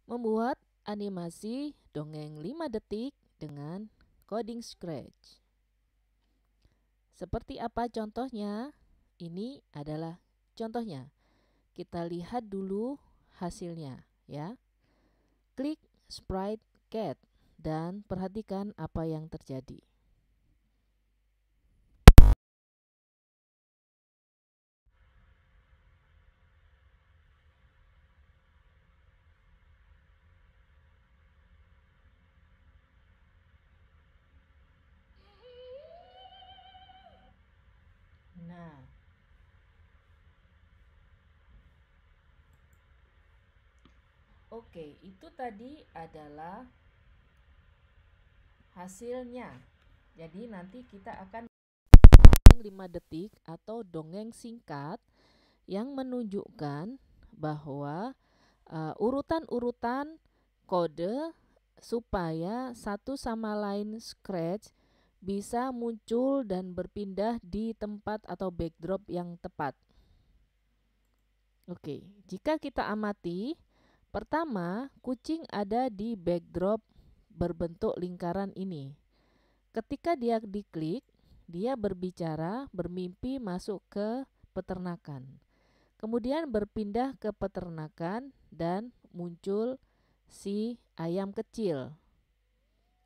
Membuat animasi dongeng 5 detik dengan coding Scratch. Seperti apa contohnya? Ini adalah contohnya. Kita lihat dulu hasilnya ya. Klik sprite cat dan perhatikan apa yang terjadi. Nah, oke, itu tadi adalah hasilnya. Jadi nanti kita akan 5 detik atau dongeng singkat yang menunjukkan bahwa urutan-urutan kode supaya satu sama lain Scratch bisa muncul dan berpindah di tempat atau backdrop yang tepat. Oke, jika kita amati, pertama kucing ada di backdrop berbentuk lingkaran ini. Ketika dia diklik, dia berbicara, bermimpi masuk ke peternakan. Kemudian berpindah ke peternakan dan muncul si ayam kecil.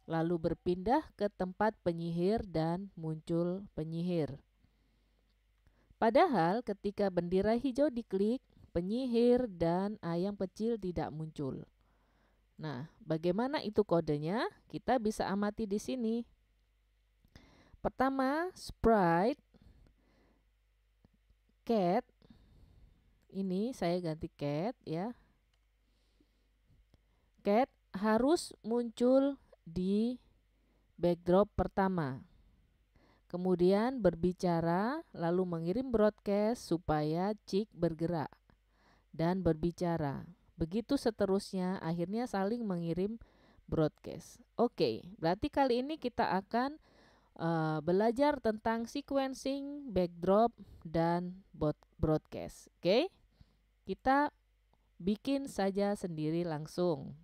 Lalu berpindah ke tempat penyihir dan muncul penyihir. Padahal ketika bendera hijau diklik, penyihir dan ayam kecil tidak muncul. Nah, bagaimana itu kodenya? Kita bisa amati di sini. Pertama, sprite cat. Ini saya ganti cat ya. Cat harus muncul di backdrop pertama. Kemudian berbicara, lalu mengirim broadcast supaya Chick bergerak dan berbicara. Begitu seterusnya, akhirnya saling mengirim broadcast. Oke, berarti kali ini kita akan belajar tentang sequencing, backdrop, dan broadcast. Oke, kita bikin saja sendiri langsung.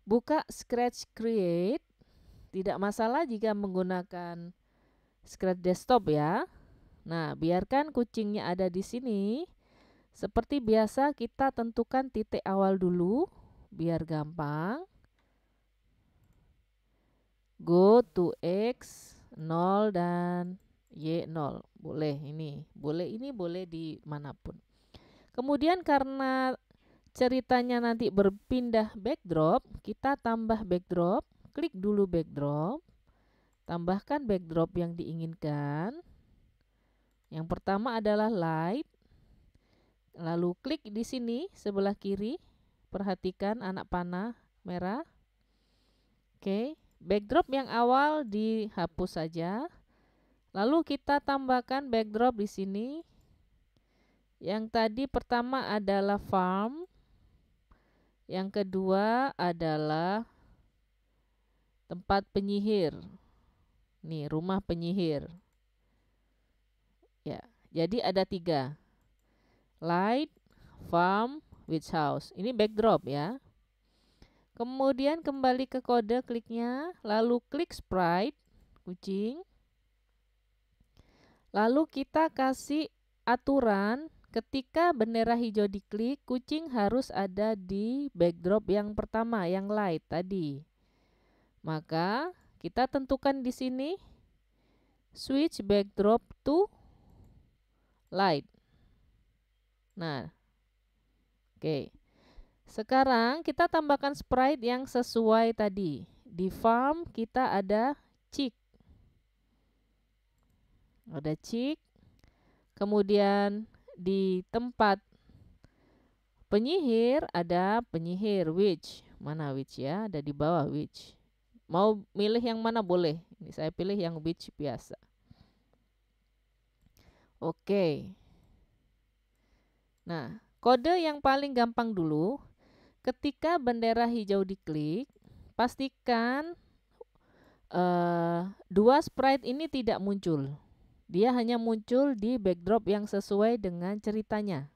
Buka Scratch Create. Tidak masalah jika menggunakan Scratch Desktop ya. Nah, biarkan kucingnya ada di sini. Seperti biasa kita tentukan titik awal dulu biar gampang. Go to X 0 dan Y 0. Boleh ini, boleh di manapun. Kemudian karena ceritanya nanti berpindah backdrop, kita tambah backdrop, klik dulu backdrop, tambahkan backdrop yang diinginkan. Yang pertama adalah light, lalu klik di sini sebelah kiri, perhatikan anak panah merah. Oke, backdrop yang awal dihapus saja, lalu kita tambahkan backdrop di sini. Yang tadi pertama adalah farm, yang kedua adalah tempat penyihir. Nih, rumah penyihir. Ya, jadi ada 3. Light, farm, witch house. Ini backdrop ya. Kemudian kembali ke kode kliknya, lalu klik sprite, kucing. Lalu kita kasih aturan ketika bendera hijau diklik, kucing harus ada di backdrop yang pertama, yang light tadi. Maka kita tentukan di sini switch backdrop to light. Nah, oke. Sekarang kita tambahkan sprite yang sesuai tadi. Di farm kita ada Chick. Ada Chick. Kemudian di tempat penyihir ada penyihir witch. Mana witch ya? Ada di bawah witch. Mau milih yang mana boleh. Ini saya pilih yang witch biasa. Oke. Nah, kode yang paling gampang dulu. Ketika bendera hijau diklik, pastikan 2 sprite ini tidak muncul. Dia hanya muncul di backdrop yang sesuai dengan ceritanya.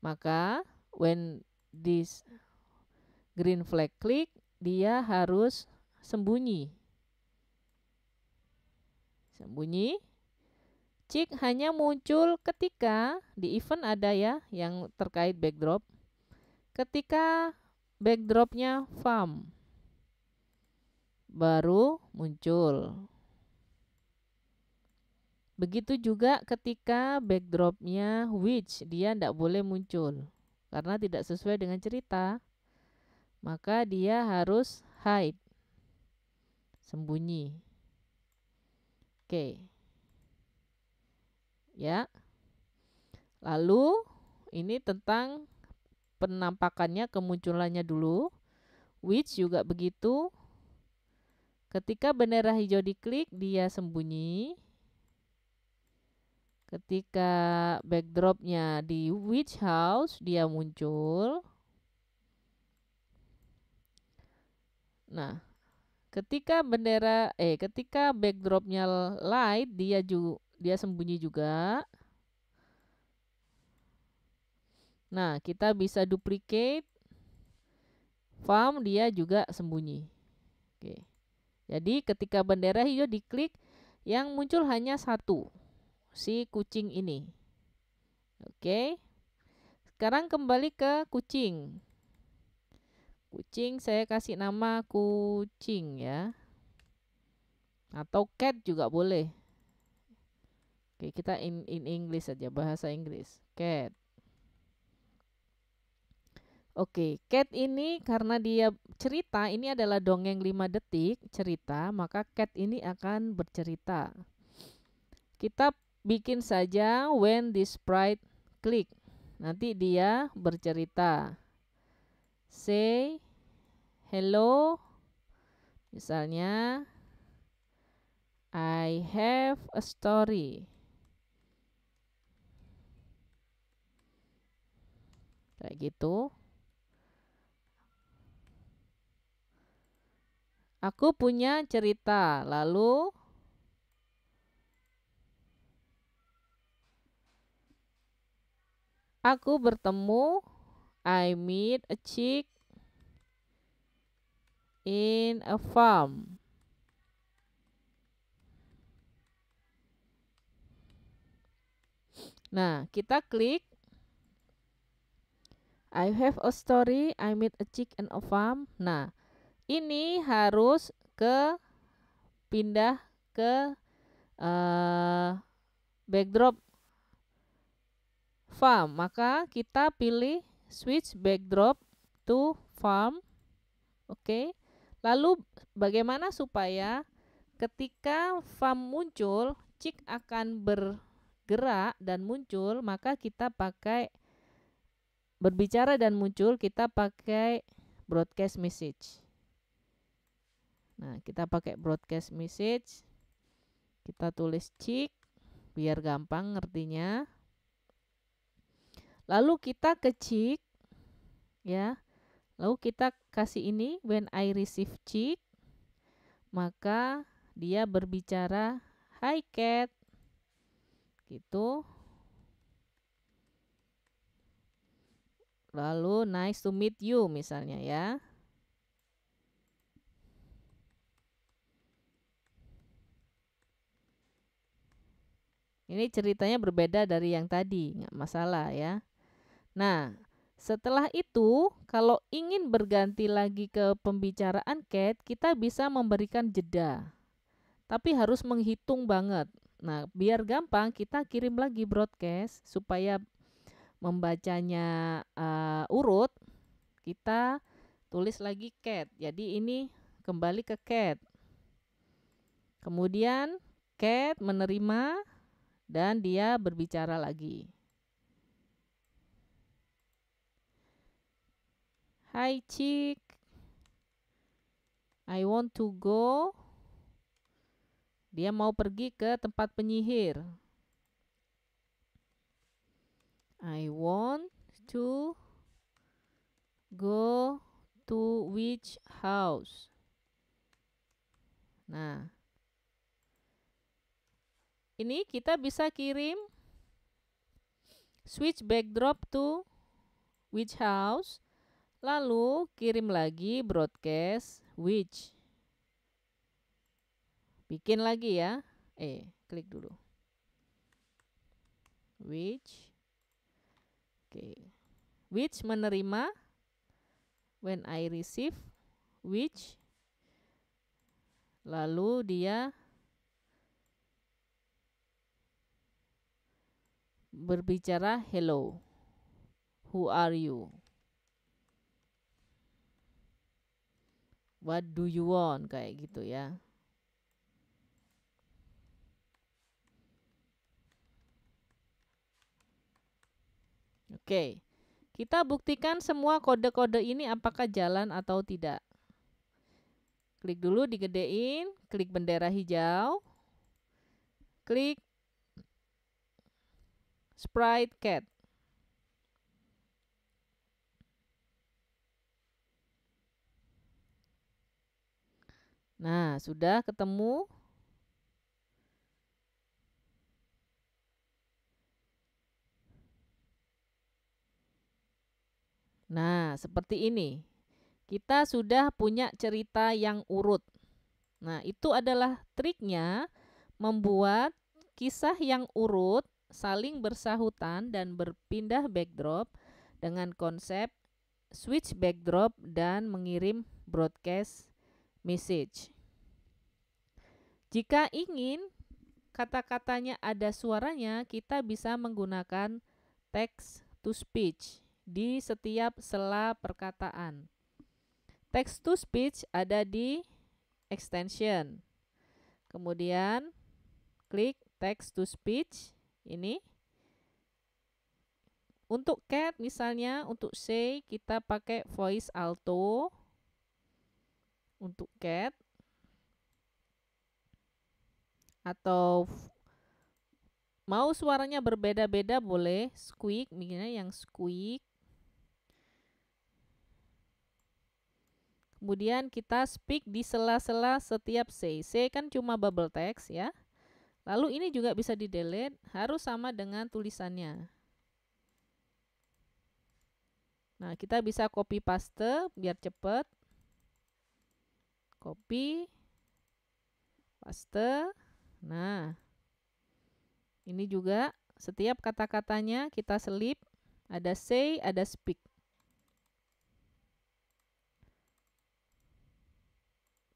Maka when this green flag click, dia harus sembunyi. Sembunyi. Chick hanya muncul ketika di event ada ya yang terkait backdrop. Ketika backdropnya farm baru muncul. Begitu juga ketika backdropnya witch, dia tidak boleh muncul karena tidak sesuai dengan cerita. Maka dia harus hide, sembunyi. Oke. Ya. Lalu ini tentang penampakannya, kemunculannya dulu. Witch juga begitu. Ketika bendera hijau diklik, dia sembunyi. Ketika backdropnya di witch house, dia muncul. Nah, ketika ketika backdropnya light, dia sembunyi juga. Nah, kita bisa duplicate farm, dia juga sembunyi. Oke. Jadi ketika bendera hijau diklik, yang muncul hanya satu, si kucing ini. Oke. Sekarang kembali ke kucing. Kucing saya kasih nama kucing ya. Atau cat juga boleh. Oke, kita in English saja, bahasa Inggris. Cat. Oke, cat ini karena dia cerita, ini adalah dongeng 5 detik cerita, maka cat ini akan bercerita. Kita bikin saja when this sprite click. Nanti dia bercerita. Say hello. Misalnya, I have a story. Kayak gitu. Aku punya cerita. Lalu aku bertemu, I meet a chick in a farm. Nah, kita klik I have a story, I meet a chick in a farm. Nah, ini harus pindah ke backdrop farm. Maka kita pilih switch backdrop to farm. Oke. Lalu bagaimana supaya ketika farm muncul, chick akan bergerak dan muncul, maka kita pakai berbicara dan muncul, kita pakai broadcast message. Nah, kita pakai broadcast message. Kita tulis chick biar gampang ngertinya. Lalu kita ke chick ya. Lalu kita kasih ini when I receive chick, maka dia berbicara, "Hi cat." Gitu. Lalu nice to meet you misalnya ya. Ini ceritanya berbeda dari yang tadi, nggak masalah ya. Nah, setelah itu kalau ingin berganti lagi ke pembicaraan cat, kita bisa memberikan jeda. Tapi harus menghitung banget. Nah, biar gampang kita kirim lagi broadcast supaya membacanya urut, kita tulis lagi cat. Jadi ini kembali ke cat. Kemudian cat menerima dan dia berbicara lagi. Hi chick, I want to go. Dia mau pergi ke tempat penyihir. I want to go to witch house. Nah, ini kita bisa kirim switch backdrop to which house, lalu kirim lagi broadcast which. Bikin lagi ya. Klik dulu. Which. Oke. Which menerima. When I receive which. Lalu dia berbicara hello. Who are you? What do you want? Kayak gitu ya. Oke, kita buktikan semua kode-kode ini apakah jalan atau tidak. Klik dulu digedein, klik bendera hijau, klik sprite cat. Nah, sudah ketemu. Nah, seperti ini. Kita sudah punya cerita yang urut. Nah, itu adalah triknya membuat kisah yang urut, saling bersahutan dan berpindah backdrop dengan konsep switch backdrop dan mengirim broadcast message. Jika ingin kata-katanya ada suaranya, kita bisa menggunakan text to speech di setiap sela perkataan. Text to speech ada di extension. Kemudian klik text to speech ini. Untuk cat misalnya, untuk say kita pakai voice alto. Untuk cat atau mau suaranya berbeda-beda boleh squeak, misalnya yang squeak. Kemudian kita speak di sela-sela setiap say. Say kan cuma bubble text ya. Lalu ini juga bisa di delete, harus sama dengan tulisannya. Nah, kita bisa copy paste biar cepat. Copy, paste. Nah, ini juga setiap kata-katanya kita selip. Ada say, ada speak.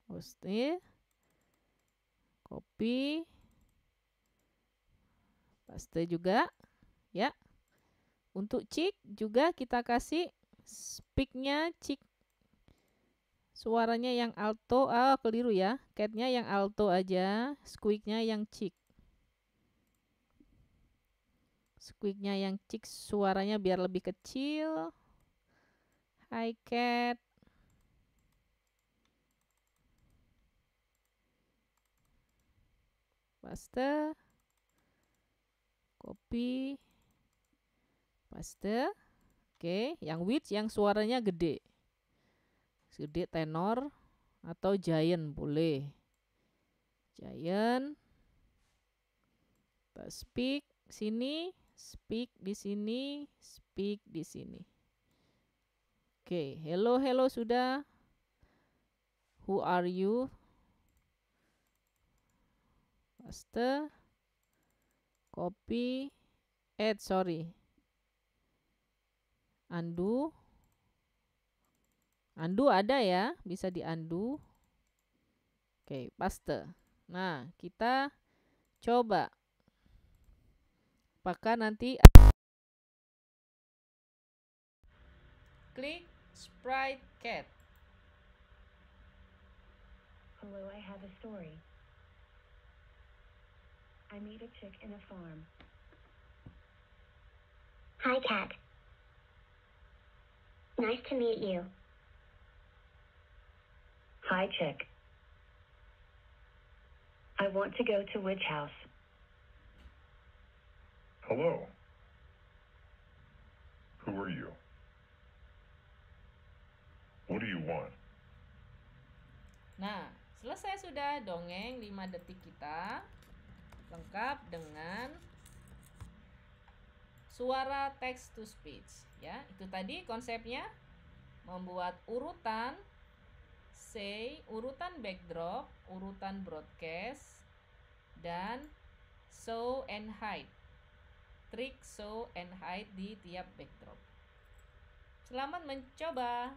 Paste, copy, paste juga, ya. Untuk chick juga kita kasih speaknya chick. Suaranya yang alto, keliru ya. Catnya yang alto aja, squeaknya yang chick. Squeaknya yang chick, suaranya biar lebih kecil. Hi cat. Paste, copy, paste. Oke, yang which yang suaranya gede. Gede tenor atau giant boleh. Giant. Kita speak sini, speak di sini, speak di sini. Oke, hello hello sudah. Who are you? Paste, copy, add, undo. Undo ada ya, bisa di undo. Oke, paste. Nah, kita coba. Apakah nanti klik sprite cat. Hello, I have a story. I meet a chick in a farm. Hi, Cat. Nice to meet you. Hi, chick. I want to go to which house? Hello. Who are you? What do you want? Nah, selesai sudah dongeng 5 detik kita. Lengkap dengan suara text to speech ya. Itu tadi konsepnya, membuat urutan say, urutan backdrop, urutan broadcast, dan show and hide. Trik show and hide di tiap backdrop. Selamat mencoba.